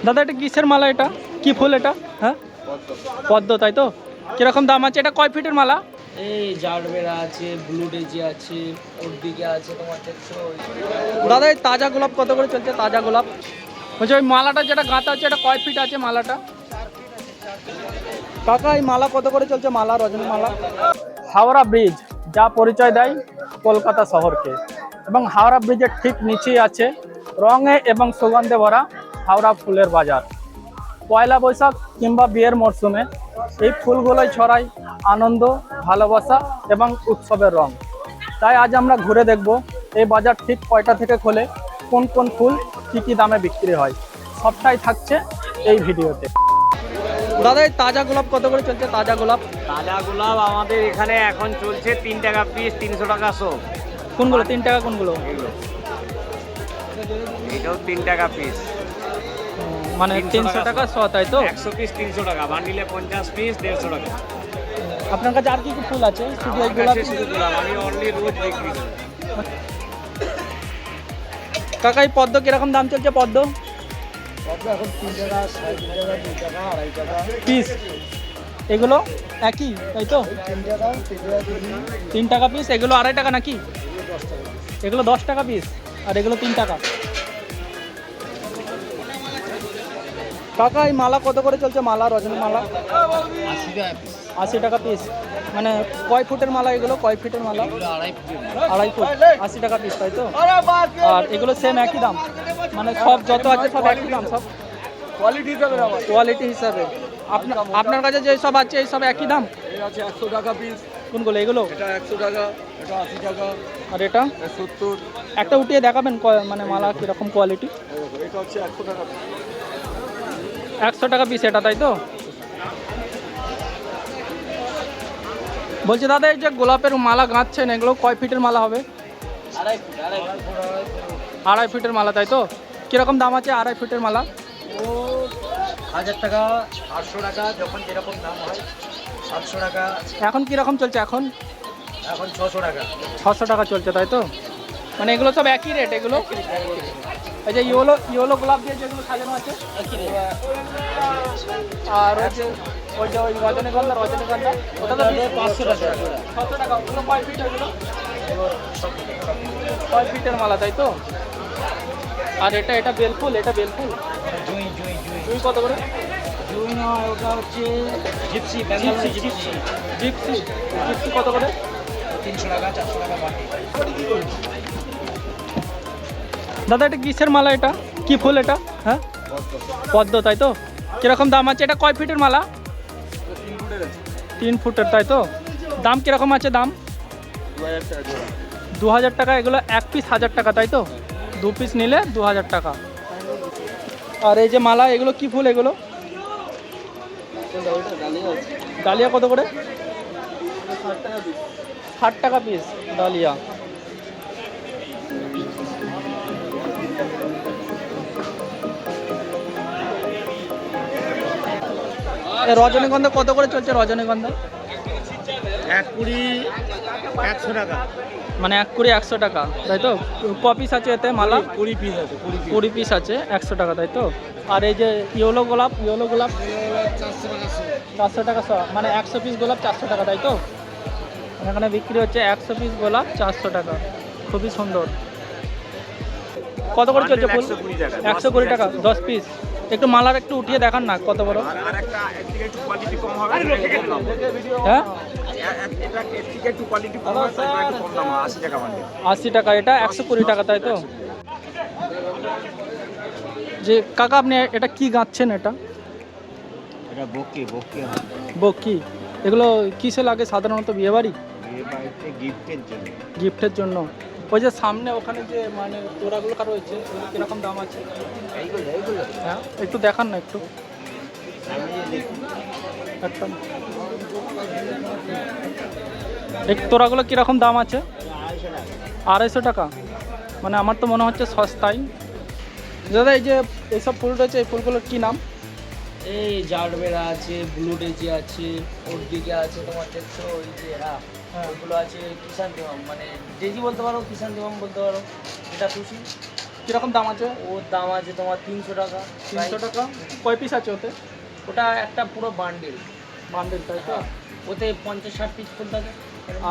দাদা এটা কিসের মালা? এটা কি ফুল এটা? হ্যাঁ পদ্ম, তাই তো? কিরকম দাম আছে? এটা কয় ফিটের মালা? এই জারবেরা আছে, ব্লু ডেজি আছে, ওর দিকে আছে তোমার দেখছো। দাদা এই তাজা গোলাপ কত করে চলছে? তাজা গোলাপ বলছি ওই মালাটা যেটা গাঁথা আছে এটা কয় ফিট আছে মালাটা? কাকা এই মালা কত করে চলছে? মালা, রজনী মালা। হাওড়া ব্রিজ যা পরিচয় দেয় কলকাতা শহরকে, এবং হাওড়া ব্রিজের ঠিক নিচেই আছে রঙে এবং সুগন্ধে ভরা হাওড়া ফুলের বাজার। পয়লা বৈশাখ কিংবা বিয়ের মরশুমে এই ফুলগুলোই ছড়ায় আনন্দ, ভালোবাসা এবং উৎসবের রং। তাই আজ আমরা ঘুরে দেখব এই বাজার ঠিক কয়টা থেকে খোলে, কোন কোন ফুল কী কী দামে বিক্রি হয়, সবটাই থাকছে এই ভিডিওতে। দাদা এই তাজা গোলাপ কত করে চলছে? তাজা গোলাপ আমাদের এখানে এখন চলছে 3 টাকা পিস, 300 টাকা শো। কোনগুলো 3 টাকা? কোনগুলো? এটাও 3 টাকা পিস, মানে 300 টাকা শ, তাই তো? 100 পিস 300 টাকা, বান্ডিলে 50 পিস 150 টাকা। আপনার কাছে আর কি কি ফুল আছে? শুধু এই গোলাপ? আমি অনলি রোজ বিক্রি করি। কাকা এই পদ্ম কিরকম দাম চলছে? পদ্ম এখন 3 টাকা, 3.5 টাকা, 2 টাকা, 2.5 টাকা পিস? এগুলো একই, তাই তো? 3 টাকা, 3 টাকা কেজি, 3 টাকা পিস। এগুলো 2.5 টাকা নাকি? 10 টাকা। এগুলো 10 টাকা পিস, আর এগুলো 3 টাকা। কাকা এই মালা কত করে চলছে? মালা, রজনী মালা 80 টাকা পিস। 80 টাকা পিস। মানে কয় ফুটের মালা এগুলো? কয় ফিটের মালা? এগুলো 2.5 ফুট। 2.5 ফুট, 80 টাকা পিস, তাই তো? আর এগুলো সেম একই দাম? মানে সব যত আছে সব একই দাম? সব কোয়ালিটি হিসাবে আমার কোয়ালিটি হিসাবে? আপনার কাছে যে সব আছে এই সব একই দাম? এই আছে 100 টাকা পিস। কোনগুলো এগুলো? এটা 100 টাকা, এটা 80 টাকা, আর এটা? 70। একটা উঠিয়ে দেখাবেন মানে মালা কীরকম কোয়ালিটি? এটা হচ্ছে 100 টাকা পিস। 100 টাকা পিস এটা, তাই তো? বলছি দাদা এই যে গোলাপের মালা গাঁথছেন এগুলো কয় ফিটের মালা হবে? 2.5 ফুট, 2.5 ফুট। 2.5 ফিটের মালা, তাই তো? কীরকম দাম আছে 2.5 ফিটের মালা? ও 1000 টাকা, 800 টাকা, যখন যেরকম দাম হয়। 700 টাকা, এখন কীরকম চলছে? এখন এখন 600 টাকা। 600 টাকা চলছে, তাই তো? মানে এগুলো সব একই রেট এগুলো? এই যে ইয়েলো গোলাপ দিয়ে যেগুলো সাজানো আছে? আর ওই রজনীগন্ধা ওটা তো 500 টাকা। 600 টাকা। ওগুলো কয় ফিট? ওইগুলো কয় ফিটের মালা, তাই তো? আর এটা বেলফুল? এটা বেলফুল জুই। জুই কত করে? জুই নয়, ওটা হচ্ছে জিপসি, বেঙ্গল জিপসি। জিপসি কত করে? 300 টাকা, 400 টাকা বাটি। দাদা এটা কিসের মালা? এটা কি ফুল এটা? হ্যাঁ পদ্ম, তাই তো? কিরকম দাম আছে? এটা কয় ফিটের মালা? 3 ফুটের আছে। 3 ফুটের, তাই তো? দাম কিরকম আছে? দাম 2000 টাকা জোড়া। 2000 টাকা। এগুলো এক পিস 1000 টাকা, তাই তো? 2 পিস নিলে 2000 টাকা। আর এই যে মালা এগুলো কি ফুল এগুলো? ডালিয়া কত করে? 60 টাকা পিস। 60 টাকা পিস ডালিয়া। রজনীগন্ধা কত করে চলছে? রজনীগন্ধা 1 কুড়ি 100 টাকা। মানে 1 কুড়ি 100 টাকা, তাই তো? ক পিস আছে এতে মালা? 20 পিস আছে। 20 পিস আছে, 100 টাকা, তাই তো? আর এই যে ইয়েলো গোলাপ 400 টাকা শ, মানে 100 পিস গোলাপ 400 টাকা, তাই তো? এখানে বিক্রি হচ্ছে 100 পিস গোলাপ 400 টাকা। খুবই সুন্দর। কত করে চলছে ফুল? 120 টাকা 10 পিস। একটু মালার একটু উঠিয়ে দেখান না কত বড়। আর একটা এর থেকে একটু কোয়ালিটি কম হবে, হ্যাঁ এটা এর থেকে একটু কোয়ালিটি কম হবে, তাই একটু কম দাম, 80 টাকা বান্ডিল। 80 টাকা। এটা 120 টাকা, তাই তো? যে কাকা আপনি এটা কি গাঁথছেন? এটা এটা বকি বকি? এগুলো কিসে লাগে সাধারণত? বিয়ে বাড়ি? এই বাড়িতে গিফটের জন্য। গিফটের জন্য। ওই যে সামনে ওখানে যে মানে তোড়াগুলো রয়েছে ওগুলো কিরকম দাম আছে? এইগুলো হ্যাঁ একটু দেখান না একটু। একটা এই তোড়াগুলো কিরকম দাম আছে? 250 টাকা। মানে আমার তো মনে হচ্ছে সস্তায়। দাদা এই যে এইসব ফুল রয়েছে এই ফুলগুলোর কী নাম? এই জারবেরা আছে, ব্লু ডেজি আছে, ওর দিকে আছে তোমার দেখছো ওই যে ওইগুলো আছে কিষান দেবম, মানে ডেজি বলতে পারো, কিষান দেবম বলতে পারো, এটা খুশি। কিরকম দাম আছে? ওর দাম আছে তোমার 300 টাকা। 300 টাকা। কয় পিস আছে ওতে? ওটা একটা পুরো বান্ডিল। বান্ডেল তাই তো? ওতে 50-60 পিস ফুল থাকে।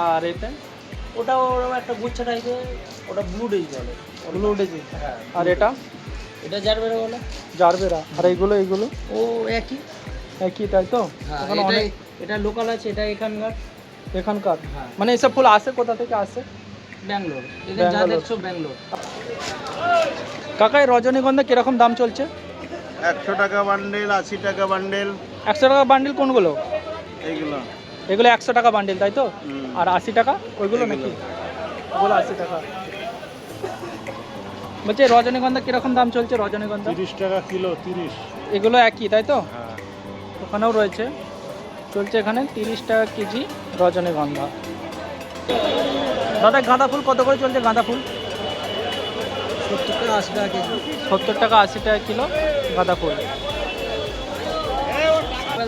আর এতে? ওটা ওরকম একটা গুচ্ছা টাইপের, ওটা ব্লু ডেজ বলে। Blue daisy. হ্যাঁ। আর এটা? এটা জারবেরা বলে। জারবেরা। আর এইগুলো? ও একই। একই তাই তো? হ্যাঁ, এখানে অনেক এটা লোকাল আছে, এটা এখানকার। এখানকার? হ্যাঁ। মানে এসব ফুল আসে কোথা থেকে আসে? ব্যাঙ্গালোর। এদের যা ব্যাঙ্গালোর। দেখছো ব্যাঙ্গালোর। কাকা এই রজনীগন্ধা কিরকম দাম চলছে? 100 টাকা বান্ডেল, 80 টাকা বান্ডেল, 100 টাকা বান্ডিল কোনগুলো? এইগুলো। এগুলো 100 টাকা বান্ডিল তাই তো? হুম। আর 80 টাকা ওইগুলো নাকি? ওগুলো 80 টাকা। বলছি রজনীগন্ধা কিরকম দাম চলছে রজনীগন্ধা? 30 টাকা কিলো, 30। এগুলো একই তাই তো? হ্যাঁ। ওখানেও রয়েছে, চলছে এখানে 30 টাকা কেজি রজনীগন্ধা। দাদা গাঁদা ফুল কত করে চলছে গাঁদা ফুল? 70 টাকা 80 টাকা কেজি। 70 টাকা 80 টাকা কিলো গাঁদা ফুল।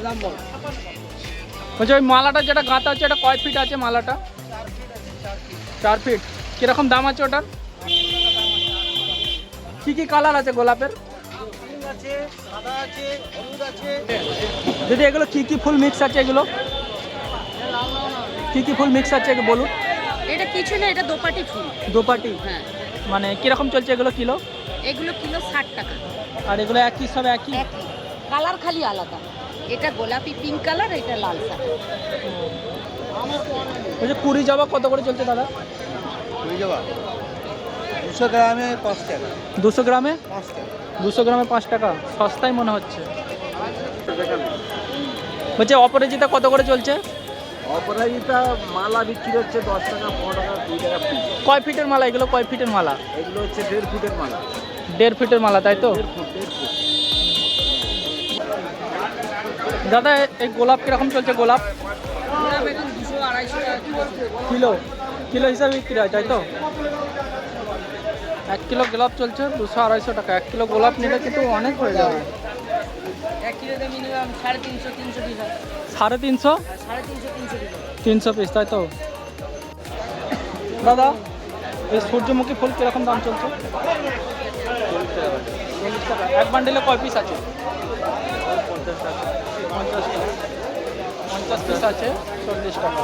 দাম বল। বলছি ওই মালাটা যেটা গাঁথা হচ্ছে এটা কয় ফিট আছে মালাটা? 4 ফিট। কিরকম দাম আছে ওটার? কি কি কালার আছে গোলাপের? আছে, সাদা আছে, হলুদ আছে। যদি এগুলো কি কি ফুল মিক্স আছে এগুলো? কি কি ফুল মিক্স আছে একটু বলুন। এটা কিছু না, এটা দোপাটি ফুল। দোপাটি। হ্যাঁ, মানে কিরকম চলছে এগুলো কিলো? এগুলো কিলো 60 টাকা। আর এগুলো একই সব একই? একই, কালার খালি আলাদা। এটা গোলাপি পিঙ্ক কালার, এটা লাল কালার। বলছি কুড়ি জবা কত করে চলছে দাদা? হয়ে যাবা 200 গ্রামে 5 টাকা। 200 গ্রামে? 5 টাকা। 200 গ্রামে 5 টাকা, সস্তাই মনে হচ্ছে। বলছি অপরাজিতা কত করে চলছে? অপরাজিতা মালা বিক্রি হচ্ছে 10 টাকা, 15 টাকা, 2 টাকা পিস। কয় ফিটের মালা এগুলো? কয় ফিটের মালা? এগুলো হচ্ছে 1.5 ফুটের মালা। 1.5 ফিটের মালা তাই তো? 1.5 ফুট, 1.5 ফুট। দাদা এই গোলাপ কিরকম চলছে গোলাপ? গোলাপ এখন 200-250 টাকা কিলো কিলো হিসাবে বিক্রি হয় তাই তো? 1 কিলো গোলাপ চলছে 200-250 টাকা। 1 কিলো গোলাপ নিলে কিন্তু অনেক হয়ে যাবে। 1 কিলোতে মিনিমাম 350-300 পিস হয়। 350? 350-300 পিস। 300 পিস তাই তো? দাদা এই সূর্যমুখী ফুল কিরকম দাম চলছে? 40 টাকা। এক বান্ডিলে কয় পিস আছে? 50 টাকা। 50 পিস আছে 40 টাকা।